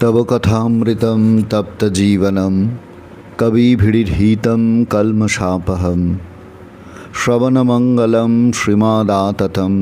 तव कथामृतं तप्तजीवनं कविभिरीहितं कल्मषापहं श्रवणमङ्गलं श्रीमदाततं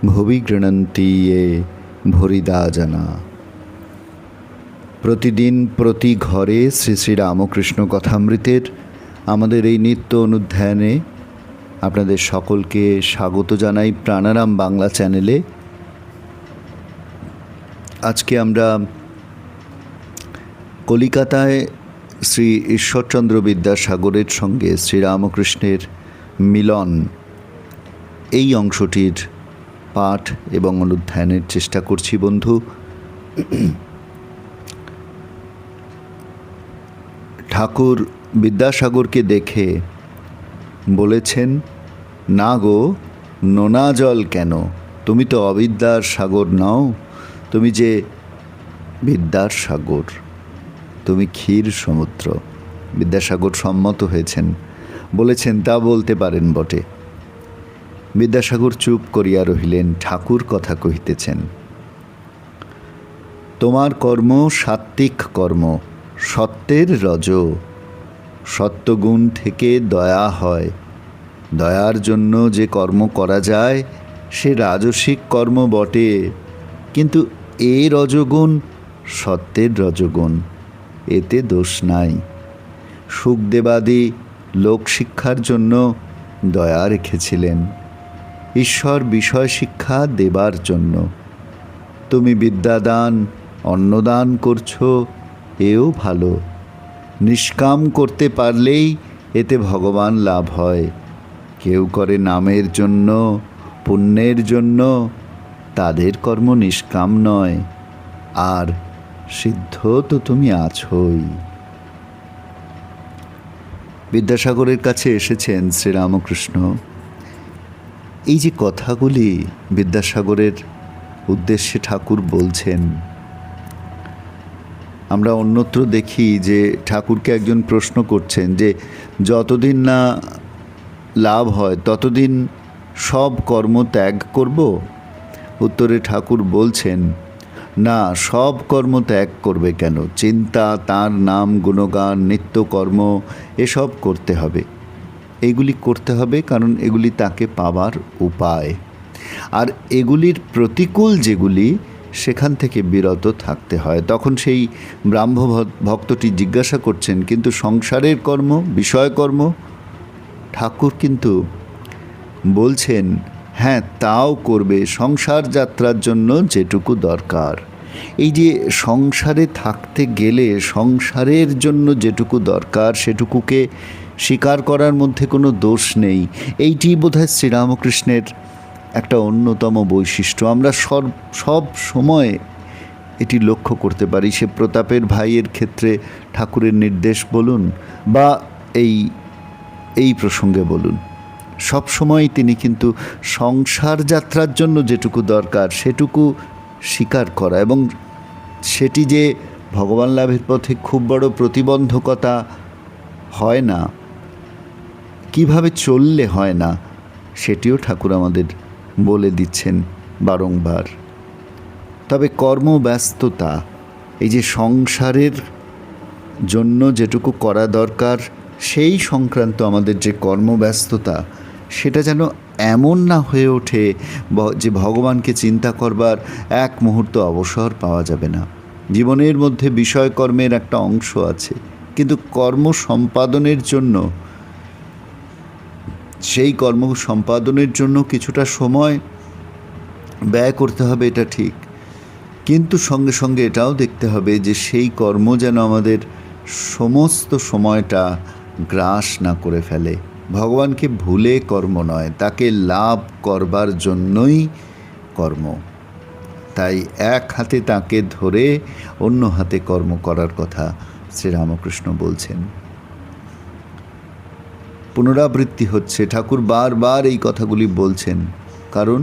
भुवि गृह्णन्ति ये भूरिदा जना। প্রতিদিন প্রতি ঘরে শ্রী শ্রী রামকৃষ্ণ কথামৃতের আমাদের এই নিত্য অনুধ্যানে আপনাদের সকলকে স্বাগত জানাই প্রাণারাম বাংলা চ্যানেলে। আজকে আমরা কলিকাতায় শ্রী ঈশ্বরচন্দ্র বিদ্যাসাগরের সঙ্গে শ্রীরামকৃষ্ণের মিলন এই অংশটির পাঠ এবং অনুধ্যানের চেষ্টা করছি। বন্ধু, ঠাকুর বিদ্যাসাগরকে দেখে বলেছেন, না গো, নোনা জল কেন? তুমি তো অবিদ্যার সাগর নও, তুমি যে বিদ্যার সাগর, তুমি ক্ষীর সমুদ্র। বিদ্যাসাগর সম্মত হয়েছেন, বলেছেন, তা বলতে পারেন বটে। বিদ্যাসাগর চুপ করিয়া রহিলেন। ঠাকুর কথা কহিতেছেন, তোমার কর্ম সাত্ত্বিক কর্ম, সত্যের রজ। সত্যগুণ থেকে দয়া হয়। দয়ার জন্য যে কর্ম করা যায় সে রাজসিক কর্ম বটে, কিন্তু এ রজগুণ সত্যের রজগুণ, এতে দোষ নাই। সুখদেবাদি লোকশিক্ষার জন্য দয়া রেখেছিলেন, ঈশ্বর বিষয় শিক্ষা দেবার জন্য। তুমি বিদ্যাদান অন্নদান করছো, এও ভালো। নিষ্কাম করতে পারলেই এতে ভগবান লাভ হয়। কেউ করে নামের জন্য, পুণ্যের জন্য, তাদের কর্ম নিষ্কাম নয়। আর সিদ্ধ তো তুমি আছোই। বিদ্যাসাগরের কাছে এসেছেন শ্রীরামকৃষ্ণ। এই যে কথাগুলি বিদ্যাসাগরের উদ্দেশ্যে ঠাকুর বলছেন, আমরা অন্যত্র দেখি যে ঠাকুরকে একজন প্রশ্ন করছেন যে যতদিন না লাভ হয় ততদিন সব কর্ম ত্যাগ করব? উত্তরে ঠাকুর বলছেন, না, সব কর্ম ত্যাগ করবে কেন? চিন্তা, তার নাম গুণগান, নিত্যকর্ম এসব করতে হবে। এগুলি করতে হবে কারণ এগুলি তাকে পাবার উপায়। আর এগুলির প্রতিকূল যেগুলি, সেখান থেকে বিরত থাকতে হয়। তখন সেই ব্রাহ্ম ভক্তটি জিজ্ঞাসা করছেন, কিন্তু সংসারের কর্ম, বিষয়কর্ম? ঠাকুর কিন্তু বলছেন, হ্যাঁ, তাও করবে, সংসার যাত্রার জন্য যেটুকু দরকার। এই যে সংসারে থাকতে গেলে সংসারের জন্য যেটুকু দরকার সেটুকুকে স্বীকার করার মধ্যে কোনো দোষ নেই। এইটি বোধহয় শ্রীরামকৃষ্ণের একটা অন্যতম বৈশিষ্ট্য। আমরা সব সময় এটি লক্ষ্য করতে পারি। সে প্রতাপের ভাইয়ের ক্ষেত্রে ঠাকুরের নির্দেশ বলুন বা এই প্রসঙ্গে বলুন, সব সময় তিনি কিন্তু সংসার যাত্রার জন্য যেটুকু দরকার সেটুকু স্বীকার করা, এবং সেটি যে ভগবান লাভের পথে খুব বড় প্রতিবন্ধকতা হয় না, কিভাবে চললে হয় না, সেটিও ঠাকুর আমাদের বলে দিচ্ছেন বারংবার। তবে কর্মব্যস্ততা, এই যে সংসারের জন্য যেটুকু করা দরকার সেই সংক্রান্ত আমাদের যে কর্মব্যস্ততা, সেটা যেন এমন না হয়ে ওঠে যে ভগবানকে চিন্তা করবার এক মুহূর্ত অবসর পাওয়া যাবে না। জীবনের মধ্যে বিষয়কর্মের একটা অংশ আছে, কিন্তু কর্ম সম্পাদনের জন্য, সেই কর্ম সম্পাদনের জন্য কিছুটা সময় ব্যয় করতে হবে, এটা ঠিক। কিন্তু সঙ্গে সঙ্গে এটাও দেখতে হবে যে সেই কর্ম যেন আমাদের সমস্ত সময়টা গ্রাস না করে ফেলে। ভগবানকে ভুলে কর্ম নয়, তাকে লাভ করবার জন্যই কর্ম। তাই এক হাতে তাকে ধরে অন্য হাতে কর্ম করার কথা শ্রীরামকৃষ্ণ বলছেন। পুনরাবৃত্তি হচ্ছে, ঠাকুর বারবার এই কথাগুলি বলছেন, কারণ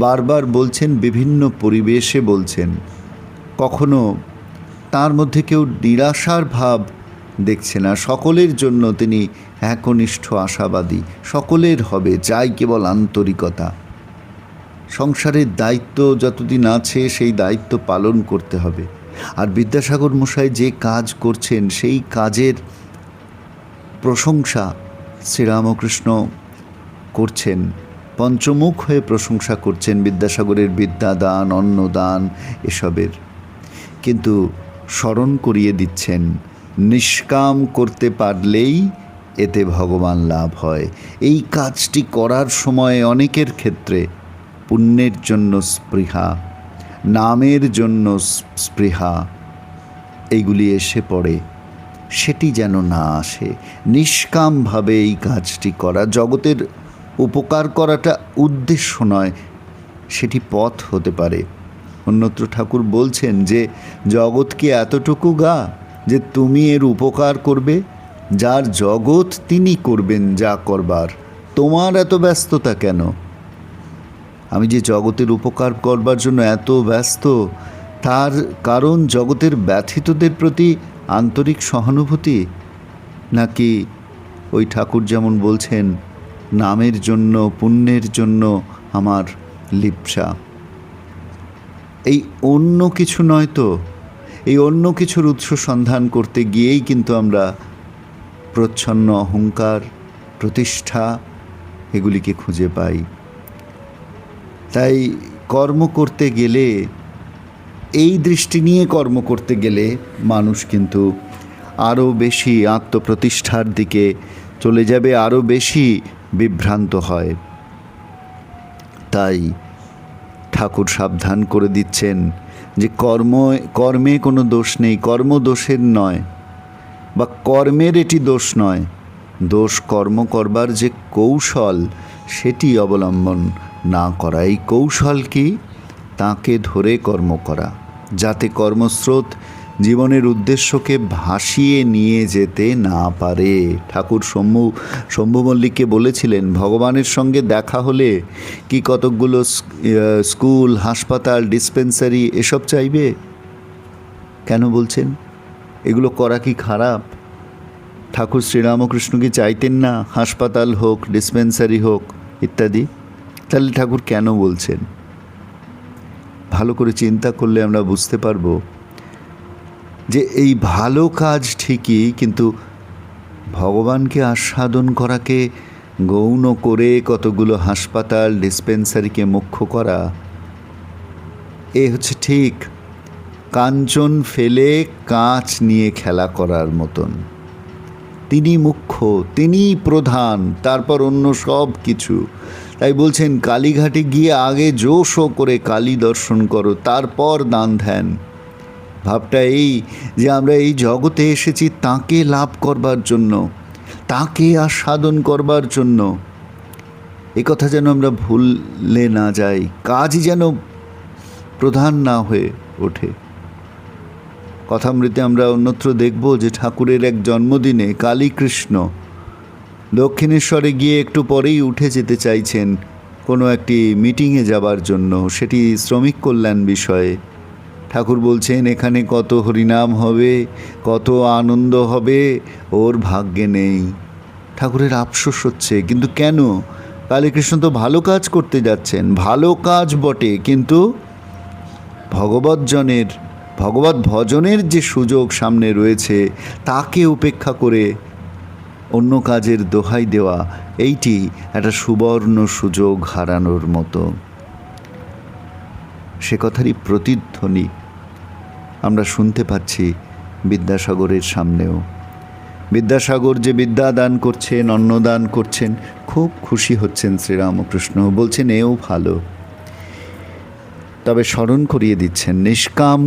বারবার বলছেন, বিভিন্ন পরিবেশে বলছেন। কখনো তার মধ্যে কেউ নিরাশার ভাব দেখছে না, সকলের জন্য তিনি একনিষ্ঠ আশাবাদী, সকলের হবে, চাই কেবল আন্তরিকতা। সংসারের দায়িত্ব যতদিন আছে সেই দায়িত্ব পালন করতে হবে। আর বিদ্যাসাগর মশাই যে কাজ করছেন সেই কাজের প্রশংসা শ্রীরামকৃষ্ণ করছেন, পঞ্চমুখ হয়ে প্রশংসা করছেন বিদ্যাসাগরের বিদ্যাদান, অন্নদান এসবের। কিন্তু স্মরণ করিয়ে দিচ্ছেন, নিষ্কাম করতে পারলেই এতে ভগবান লাভ হয়। এই কাজটি করার সময় অনেকের ক্ষেত্রে পুণ্যের জন্য স্পৃহা, নামের জন্য স্পৃহা এইগুলি এসে পড়ে, সেটি যেন না আসে। নিষ্কামভাবে এই কাজটি করা, জগতের উপকার করাটা উদ্দেশ্য নয়, সেটি পথ হতে পারে। অন্যত্র ঠাকুর বলছেন যে জগৎ কি এতটুকু গা যে তুমি এর উপকার করবে? যার জগৎ তিনি করবেন যা করবার, তোমার এত ব্যস্ততা কেন? আমি যে জগতের উপকার করবার জন্য এত ব্যস্ত, তার কারণ জগতের ব্যথিতদের প্রতি আন্তরিক সহানুভূতি, নাকি ওই ঠাকুর যেমন বলছেন নামের জন্য, পুণ্যের জন্য আমার লিপ্সা? এই অন্য কিছু নয় তো। এই অন্য কিছুর উৎস সন্ধান করতে গিয়েই কিন্তু আমরা প্রচ্ছন্ন অহংকার, প্রতিষ্ঠা এগুলিকে খুঁজে পাই। তাই কর্ম করতে গেলে, এই দৃষ্টি নিয়ে কর্ম করতে গেলে মানুষ কিন্তু আরও বেশি আত্মপ্রতিষ্ঠার দিকে চলে যাবে, আরও বেশি বিভ্রান্ত হয়। তাই ঠাকুর সাবধান করে দিচ্ছেন যে কর্মে কোনো দোষ নেই, কর্ম দোষের নয়, বা কর্মের এটি দোষ নয়। দোষ কর্ম করবার যে কৌশল, সেটি অবলম্বন না করা। এই কৌশল কি? তাকে ধরে কর্ম করা, যাতে কর্মস্রোত জীবনের উদ্দেশ্যকে ভাসিয়ে নিয়ে যেতে না পারে। ঠাকুর শম্ভু মল্লিককে বলেছিলেন, ভগবানের সঙ্গে দেখা হলে কি কতকগুলো স্কুল, হাসপাতাল, ডিসপেন্সারি এসব চাইবে? কেন বলছেন? এগুলো করা কি খারাপ? ঠাকুর শ্রীরামকৃষ্ণ কি চাইতেন না হাসপাতাল হোক, ডিসপেন্সারি হোক ইত্যাদি? তাহলে ঠাকুর কেন বলছেন? ভালো করে চিন্তা করলে আমরা বুঝতে পারবো যে এই ভালো কাজ ঠিকই, কিন্তু ভগবানকে আস্বাদন করাকে গৌণ করে কতগুলো হাসপাতাল, ডিসপেন্সারিকে মুখ্য করা, এ হচ্ছে ঠিক কাঞ্চন ফেলে কাঁচ নিয়ে খেলা করার মতন। তিনি মুখ্য, তিনিই প্রধান, তারপর অন্য সব কিছু। তাই বলছেন কালীঘাটে গিয়ে আগে জোশো করে কালী দর্শন করো, তারপর দান ধ্যান। ভাবটা এই যে আমরা এই জগতে এসেছি তাঁকে লাভ করবার জন্য, তাঁকে আস্বাদন করবার জন্য। এ কথা যেন আমরা ভুলে না যাই, কাজই যেন প্রধান না হয়ে ওঠে। কথামৃতে আমরা অন্যত্র দেখব যে ঠাকুরের এক জন্মদিনে কালীকৃষ্ণ দক্ষিণেশ্বরে গিয়ে একটু পরেই উঠে যেতে চাইছেন কোনো একটি মিটিংয়ে যাবার জন্য, সেটি শ্রমিক কল্যাণ বিষয়ে। ঠাকুর বলছেন এখানে কত হরিনাম হবে, কত আনন্দ হবে, ওর ভাগ্যে নেই। ঠাকুরের আফসোস হচ্ছে, কিন্তু কেন? কালীকৃষ্ণ তো ভালো কাজ করতে যাচ্ছেন, ভালো কাজ বটে, কিন্তু ভগবত ভজনের যে সুযোগ সামনে রয়েছে তাকে উপেক্ষা করে অন্য কাজের দোহাই দেওয়া, এইটি একটা সুবর্ণ সুযোগ হারানোর মতো। সে কথারই প্রতিধ্বনি আমরা শুনতে পাচ্ছি বিদ্যাসাগরের সামনেও। বিদ্যাসাগর যে বিদ্যা দান করছেন, অন্নদান করছেন, খুব খুশি হচ্ছেন শ্রীরামকৃষ্ণ, বলছেন এও ভালো। তবে স্মরণ করিয়ে দিচ্ছেন, নিষ্কাম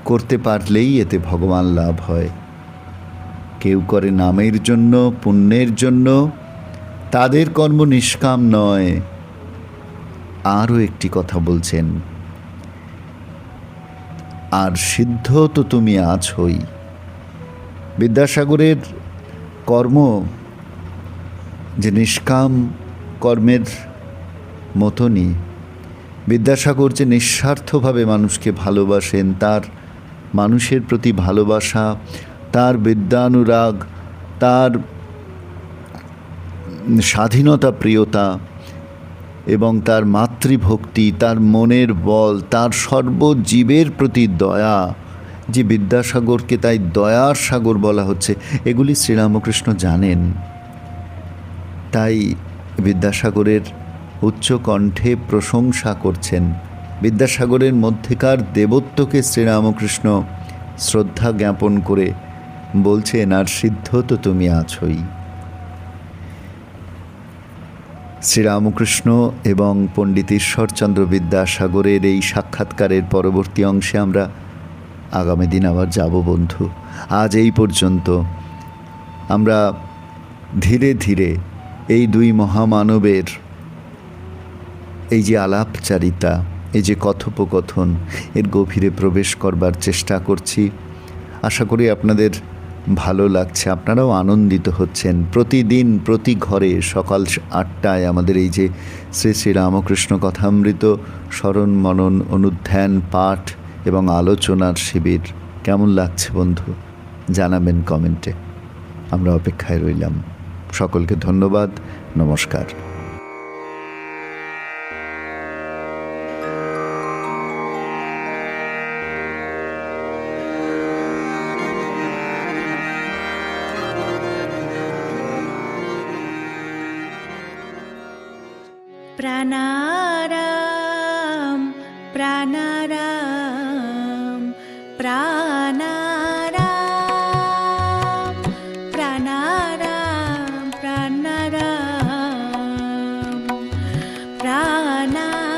করতে পারলেই এতে ভগবান লাভ হয়। কেউ করে নামের জন্য, পুণ্যের জন্য, তাদের কর্ম নিষ্কাম নয়। আরও একটি কথা বলছেন, আর সিদ্ধ তো তুমি আছোই, বিদ্যাসাগরের কর্ম যে নিষ্কাম কর্মের মতনই, বিদ্যাসাগর যে নিঃস্বার্থভাবে মানুষকে ভালোবাসেন, তার মানুষের প্রতি ভালোবাসা, তার বিদ্যানুরাগ, তার স্বাধীনতা প্রিয়তা এবং তার মাতৃভক্তি, তার মনের বল, তার সর্বজীবের প্রতি দয়া, যে বিদ্যাসাগরকে তাই দয়ার সাগর বলা হচ্ছে, এগুলি শ্রীরামকৃষ্ণ জানেন। তাই বিদ্যাসাগরের উচ্চ কণ্ঠে প্রশংসা করছেন। বিদ্যাসাগরের মধ্যেকার দেবত্বকে শ্রীরামকৃষ্ণ শ্রদ্ধা জ্ঞাপন করে বলছেন, আর সিদ্ধ তো তুমি আছোই। শ্রীরামকৃষ্ণ এবং পণ্ডিত ঈশ্বরচন্দ্র বিদ্যাসাগরের এই সাক্ষাৎকারের পরবর্তী অংশে আমরা আগামী দিন আবার যাব বন্ধু। আজ এই পর্যন্ত আমরা ধীরে ধীরে এই দুই মহামানবের এই যে আলাপচারিতা, এই যে কথোপকথন, এর গভীরে প্রবেশ করবার চেষ্টা করছি। আশা করি আপনাদের ভালো লাগছে, আপনারাও আনন্দিত হচ্ছেন। প্রতিদিন প্রতি ঘরে সকাল 8টায় আমাদের এই যে শ্রী শ্রী রামকৃষ্ণ কথামৃত স্মরণ মনন অনুধ্যান পাঠ এবং আলোচনার শিবির কেমন লাগছে বন্ধু, জানাবেন কমেন্টে। আমরা অপেক্ষায় রইলাম। সকলকে ধন্যবাদ, নমস্কার। প্রাণারাম প্রাণারাম প্রাণারাম প্রাণারাম প্রাণারাম প্রাণারাম।